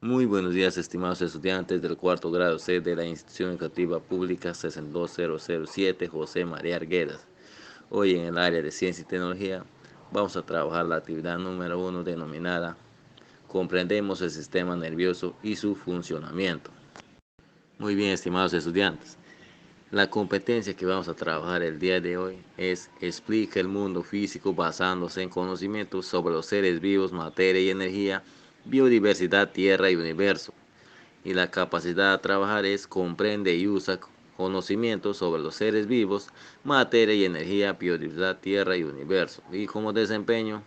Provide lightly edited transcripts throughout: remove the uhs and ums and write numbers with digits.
Muy buenos días, estimados estudiantes del cuarto grado C de la Institución Educativa Pública 62007 José María Arguedas. Hoy en el área de Ciencia y Tecnología vamos a trabajar la actividad número 1 denominada Comprendemos el sistema nervioso y su funcionamiento. Muy bien, estimados estudiantes. La competencia que vamos a trabajar el día de hoy es explica el mundo físico basándose en conocimientos sobre los seres vivos, materia y energía, biodiversidad, tierra y universo. Y la capacidad de trabajar es comprende y usa conocimientos sobre los seres vivos, materia y energía, biodiversidad, tierra y universo. Y como desempeño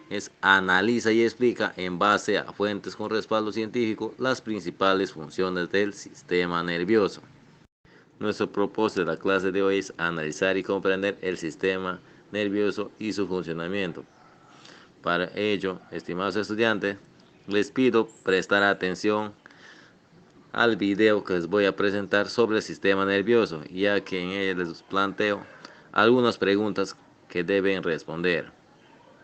es analiza y explica en base a fuentes con respaldo científico las principales funciones del sistema nervioso. Nuestro propósito de la clase de hoy es analizar y comprender el sistema nervioso y su funcionamiento. Para ello, estimados estudiantes, les pido prestar atención al video que les voy a presentar sobre el sistema nervioso, ya que en él les planteo algunas preguntas que deben responder.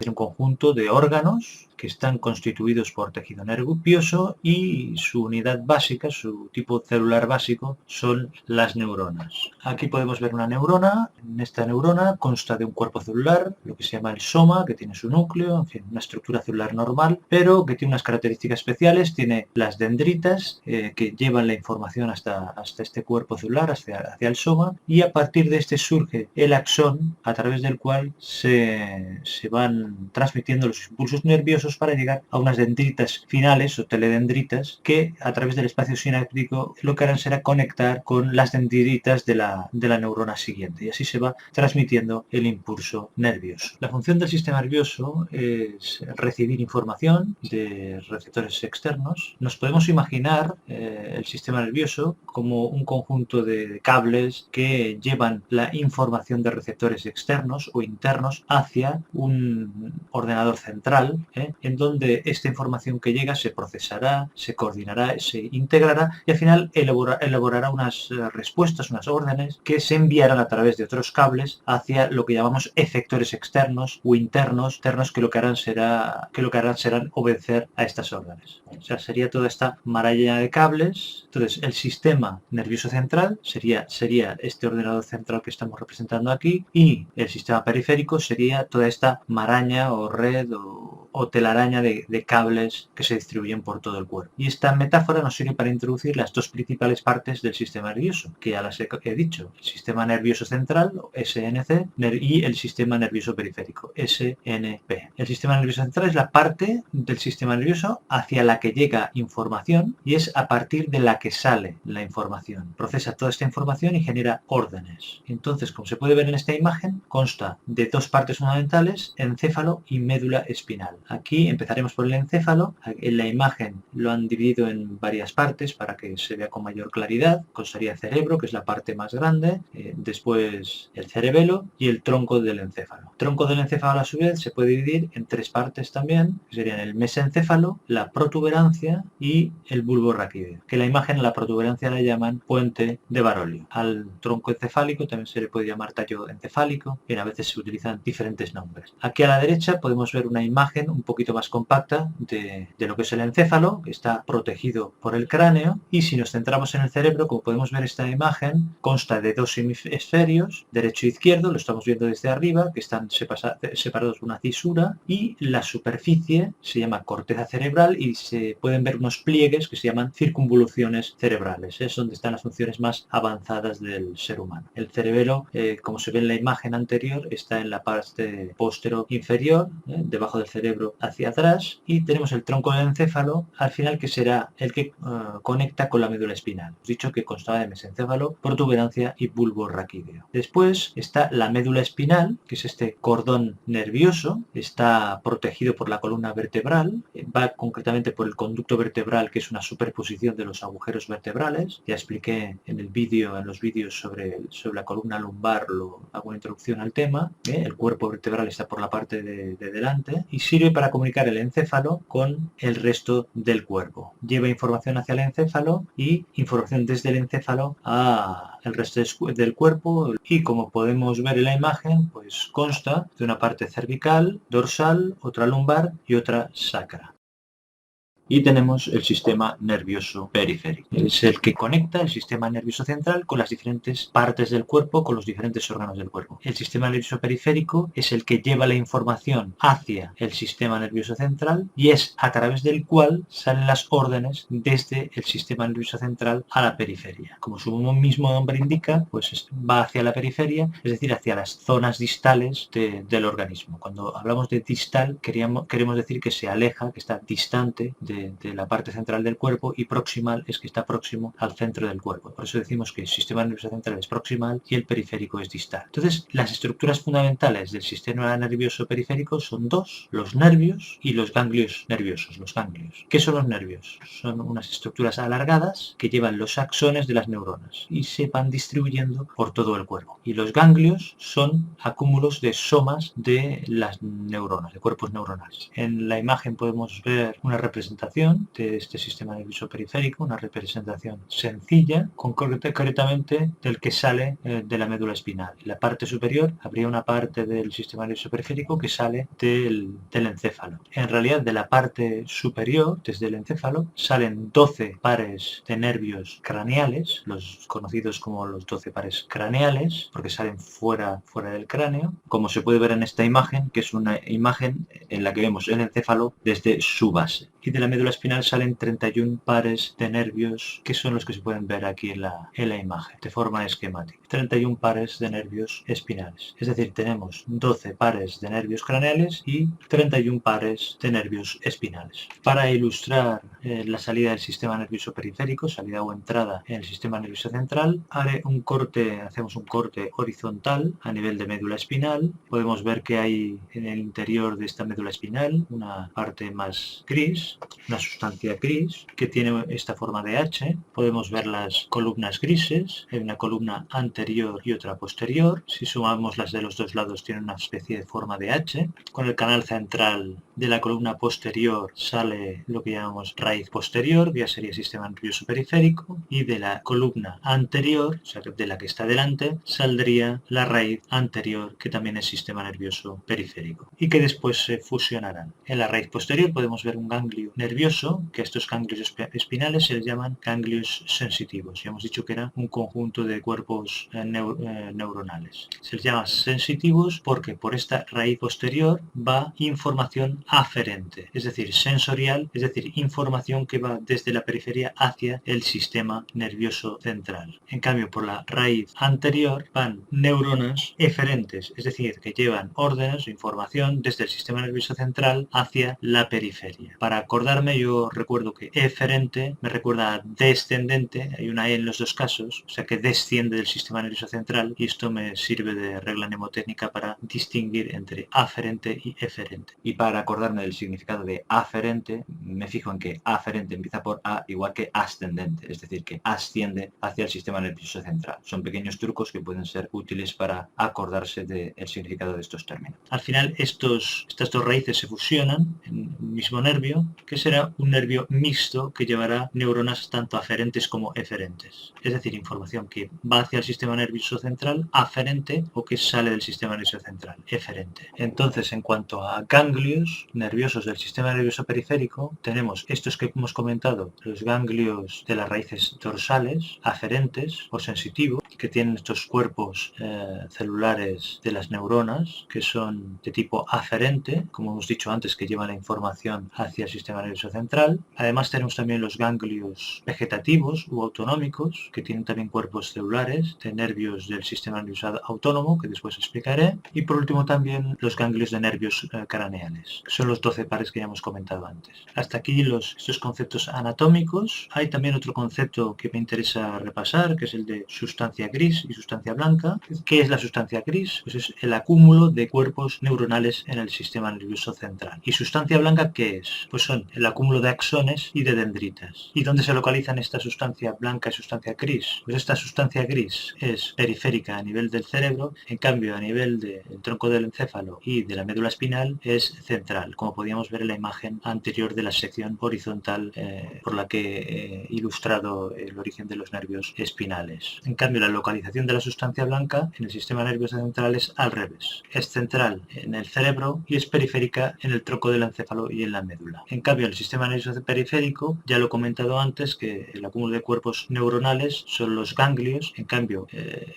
Es un conjunto de órganos que están constituidos por tejido nervioso y su unidad básica, su tipo celular básico, son las neuronas. Aquí podemos ver una neurona. En esta neurona consta de un cuerpo celular, lo que se llama el soma, que tiene su núcleo, en fin, una estructura celular normal, pero que tiene unas características especiales. Tiene las dendritas que llevan la información hasta este cuerpo celular, hacia el soma, y a partir de este surge el axón, a través del cual se van transmitiendo los impulsos nerviosos para llegar a unas dendritas finales o teledendritas que a través del espacio sináptico lo que harán será conectar con las dendritas de la neurona siguiente, y así se va transmitiendo el impulso nervioso. La función del sistema nervioso es recibir información de receptores externos. Nos podemos imaginar el sistema nervioso como un conjunto de cables que llevan la información de receptores externos o internos hacia un ordenador central, en donde esta información que llega se procesará, se coordinará, se integrará y al final elaborará unas respuestas, unas órdenes que se enviarán a través de otros cables hacia lo que llamamos efectores externos o internos que lo que harán serán obedecer a estas órdenes. O sea, sería toda esta maraña de cables. Entonces, el sistema nervioso central sería este ordenador central que estamos representando aquí, y el sistema periférico sería toda esta maraña o red o telaraña de cables que se distribuyen por todo el cuerpo. Y esta metáfora nos sirve para introducir las dos principales partes del sistema nervioso, que ya las he dicho: el sistema nervioso central, SNC, y el sistema nervioso periférico, SNP. El sistema nervioso central es la parte del sistema nervioso hacia la que llega información y es a partir de la que sale la información. Procesa toda esta información y genera órdenes. Entonces, como se puede ver en esta imagen, consta de dos partes fundamentales: encéfalo y médula espinal. Aquí empezaremos por el encéfalo. En la imagen lo han dividido en varias partes para que se vea con mayor claridad. Constaría el cerebro, que es la parte más grande, después el cerebelo y el tronco del encéfalo. El tronco del encéfalo, a su vez, se puede dividir en tres partes también, que serían el mesencéfalo, la protuberancia y el bulbo raquídeo, que la imagen, la protuberancia, la llaman puente de Barolio. Al tronco encefálico también se le puede llamar tallo encefálico, y a veces se utilizan diferentes nombres. Aquí a la derecha podemos ver una imagen un poquito más compacta de lo que es el encéfalo, que está protegido por el cráneo, y si nos centramos en el cerebro, como podemos ver, esta imagen consta de dos hemisferios, derecho e izquierdo, lo estamos viendo desde arriba, que están separados por una cisura, y la superficie se llama corteza cerebral y se pueden ver unos pliegues que se llaman circunvoluciones cerebrales. Es donde están las funciones más avanzadas del ser humano. El cerebelo, como se ve en la imagen anterior, está en la parte postero inferior, debajo del cerebro hacia atrás, y tenemos el tronco del encéfalo al final, que será el que conecta con la médula espinal. Hemos dicho que constaba de mesencéfalo, protuberancia y bulbo raquídeo. Después está la médula espinal, que es este cordón nervioso, está protegido por la columna vertebral, va concretamente por el conducto vertebral, que es una superposición de los agujeros vertebrales. Ya expliqué en los vídeos sobre la columna lumbar, hago una introducción al tema. El cuerpo vertebral está por la parte de delante y sirve para comunicar el encéfalo con el resto del cuerpo. Lleva información hacia el encéfalo y información desde el encéfalo al resto del cuerpo, y como podemos ver en la imagen, pues consta de una parte cervical, dorsal, otra lumbar y otra sacra. Y tenemos el sistema nervioso periférico. Es el que conecta el sistema nervioso central con las diferentes partes del cuerpo, con los diferentes órganos del cuerpo. El sistema nervioso periférico es el que lleva la información hacia el sistema nervioso central y es a través del cual salen las órdenes desde el sistema nervioso central a la periferia. Como su mismo nombre indica, pues va hacia la periferia, es decir, hacia las zonas distales del organismo. Cuando hablamos de distal, queremos decir que se aleja, que está distante de la parte central del cuerpo, y proximal es que está próximo al centro del cuerpo. Por eso decimos que el sistema nervioso central es proximal y el periférico es distal. Entonces, las estructuras fundamentales del sistema nervioso periférico son dos: los nervios y los ganglios nerviosos. Los ganglios. ¿Qué son los nervios? Son unas estructuras alargadas que llevan los axones de las neuronas y se van distribuyendo por todo el cuerpo. Y los ganglios son acúmulos de somas de las neuronas, de cuerpos neuronales. En la imagen podemos ver una representación de este sistema nervioso periférico, una representación sencilla, concretamente del que sale de la médula espinal. En la parte superior habría una parte del sistema nervioso periférico que sale del encéfalo. En realidad, de la parte superior, desde el encéfalo, salen 12 pares de nervios craneales, los conocidos como los 12 pares craneales, porque salen fuera del cráneo, como se puede ver en esta imagen, que es una imagen en la que vemos el encéfalo desde su base. Y de la médula espinal salen 31 pares de nervios, que son los que se pueden ver aquí en la imagen, de forma esquemática. 31 pares de nervios espinales. Es decir, tenemos 12 pares de nervios craneales y 31 pares de nervios espinales. Para ilustrar la salida del sistema nervioso periférico, salida o entrada en el sistema nervioso central, hacemos un corte horizontal a nivel de médula espinal. Podemos ver que hay en el interior de esta médula espinal una parte más gris, una sustancia gris que tiene esta forma de H. Podemos ver las columnas grises, hay una columna anterior y otra posterior. Si sumamos las de los dos lados, tiene una especie de forma de H. Con el canal central de la columna posterior sale lo que llamamos raíz posterior, que ya sería sistema nervioso periférico, y de la columna anterior, o sea, de la que está delante, saldría la raíz anterior, que también es sistema nervioso periférico, y que después se fusionarán. En la raíz posterior podemos ver un ganglio nervioso, que a estos ganglios espinales se les llaman ganglios sensitivos. Ya hemos dicho que era un conjunto de cuerpos neuronales. Se les llama sensitivos porque por esta raíz posterior va información aferente, es decir, sensorial, es decir, información que va desde la periferia hacia el sistema nervioso central. En cambio, por la raíz anterior van neuronas eferentes, es decir, que llevan órdenes o información desde el sistema nervioso central hacia la periferia. Para acordarme, yo recuerdo que eferente me recuerda a descendente, hay una E en los dos casos, o sea que desciende del sistema nervioso central, y esto me sirve de regla mnemotécnica para distinguir entre aferente y eferente. Y para acordarme del significado de aferente, me fijo en que aferente empieza por A, igual que ascendente, es decir, que asciende hacia el sistema nervioso central. Son pequeños trucos que pueden ser útiles para acordarse del significado de estos términos. Al final, estas dos raíces se fusionan en un mismo nervio, que será un nervio mixto que llevará neuronas tanto aferentes como eferentes. Es decir, información que va hacia el sistema nervioso central aferente o que sale del sistema nervioso central eferente. Entonces, en cuanto a ganglios nerviosos del sistema nervioso periférico, tenemos estos que hemos comentado, los ganglios de las raíces dorsales, aferentes o sensitivos, que tienen estos cuerpos celulares de las neuronas, que son de tipo aferente, como hemos dicho antes, que llevan la información hacia el sistema nervioso central. Además tenemos también los ganglios vegetativos u autonómicos, que tienen también cuerpos celulares de nervios del sistema nervioso autónomo, que después explicaré. Y por último también los ganglios de nervios craneales, que son los 12 pares que ya hemos comentado antes. Hasta aquí estos conceptos anatómicos. Hay también otro concepto que me interesa repasar, que es el de sustancia gris y sustancia blanca. ¿Qué es la sustancia gris? Pues es el acúmulo de cuerpos neuronales en el sistema nervioso central. ¿Y sustancia blanca qué es? Pues son el acúmulo de axones y de dendritas. ¿Y dónde se localizan esta sustancia blanca y sustancia gris? Pues esta sustancia gris es periférica a nivel del cerebro, en cambio a nivel del tronco del encéfalo y de la médula espinal es central, como podíamos ver en la imagen anterior de la sección horizontal por la que he ilustrado el origen de los nervios espinales. En cambio, la localización de la sustancia blanca en el sistema nervioso central es al revés. Es central en el cerebro y es periférica en el tronco del encéfalo y en la médula. En cambio, sistema nervioso periférico, ya lo he comentado antes, que el acúmulo de cuerpos neuronales son los ganglios, en cambio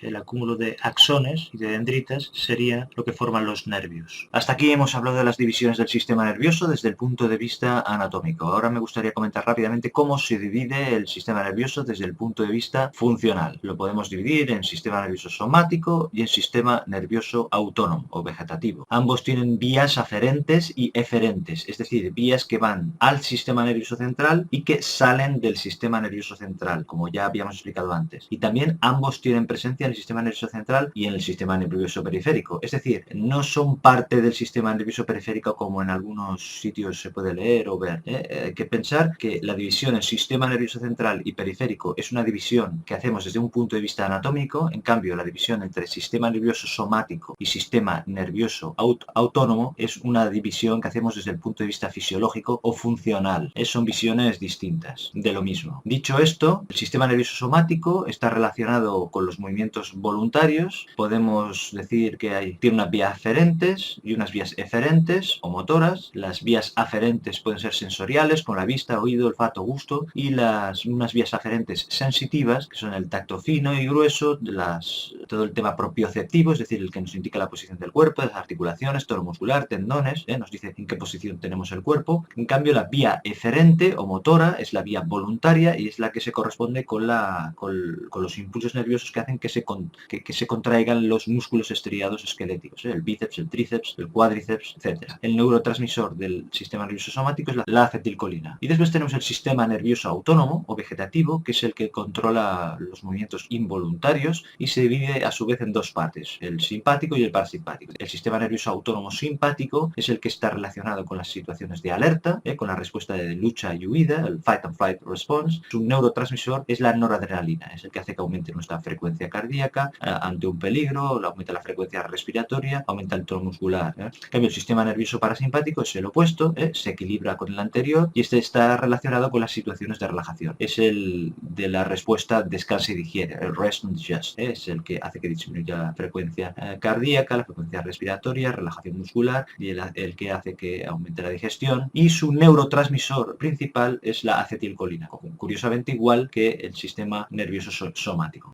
el acúmulo de axones y de dendritas sería lo que forman los nervios. Hasta aquí hemos hablado de las divisiones del sistema nervioso desde el punto de vista anatómico. Ahora me gustaría comentar rápidamente cómo se divide el sistema nervioso desde el punto de vista funcional. Lo podemos dividir en sistema nervioso somático y en sistema nervioso autónomo o vegetativo. Ambos tienen vías aferentes y eferentes, es decir, vías que van al sistema nervioso central y que salen del sistema nervioso central, como ya habíamos explicado antes. Y también ambos tienen presencia en el sistema nervioso central y en el sistema nervioso periférico, es decir, no son parte del sistema nervioso periférico como en algunos sitios se puede leer o ver. Hay que pensar que la división en sistema nervioso central y periférico es una división que hacemos desde un punto de vista anatómico. En cambio, la división entre sistema nervioso somático y sistema nervioso autónomo es una división que hacemos desde el punto de vista fisiológico o funcional. Son visiones distintas de lo mismo. Dicho esto, el sistema nervioso somático está relacionado con los movimientos voluntarios. Podemos decir que tiene unas vías aferentes y unas vías eferentes o motoras. Las vías aferentes pueden ser sensoriales, con la vista, oído, olfato, gusto, y unas vías aferentes sensitivas, que son el tacto fino y grueso, todo el tema propioceptivo, es decir, el que nos indica la posición del cuerpo, las articulaciones, tono muscular, tendones, nos dice en qué posición tenemos el cuerpo. En cambio, la vía eferente o motora es la vía voluntaria y es la que se corresponde con los impulsos nerviosos que hacen que se contraigan los músculos estriados esqueléticos, el bíceps, el tríceps, el cuádriceps, etc. El neurotransmisor del sistema nervioso somático es la acetilcolina. Y después tenemos el sistema nervioso autónomo o vegetativo, que es el que controla los movimientos involuntarios y se divide a su vez en dos partes, el simpático y el parasimpático. El sistema nervioso autónomo simpático es el que está relacionado con las situaciones de alerta, con la respuesta de lucha y huida, el fight and flight response. Su neurotransmisor es la noradrenalina, es el que hace que aumente nuestra frecuencia cardíaca ante un peligro, aumenta la frecuencia respiratoria, aumenta el tono muscular. En cambio, el sistema nervioso parasimpático es el opuesto, se equilibra con el anterior y este está relacionado con las situaciones de relajación. Es el de la respuesta descansa y digiere, el rest and digest, es el que hace que disminuya la frecuencia cardíaca, la frecuencia respiratoria, relajación muscular, y el que hace que aumente la digestión. Y su neurotransmisor principal es la acetilcolina, curiosamente igual que el sistema nervioso somático.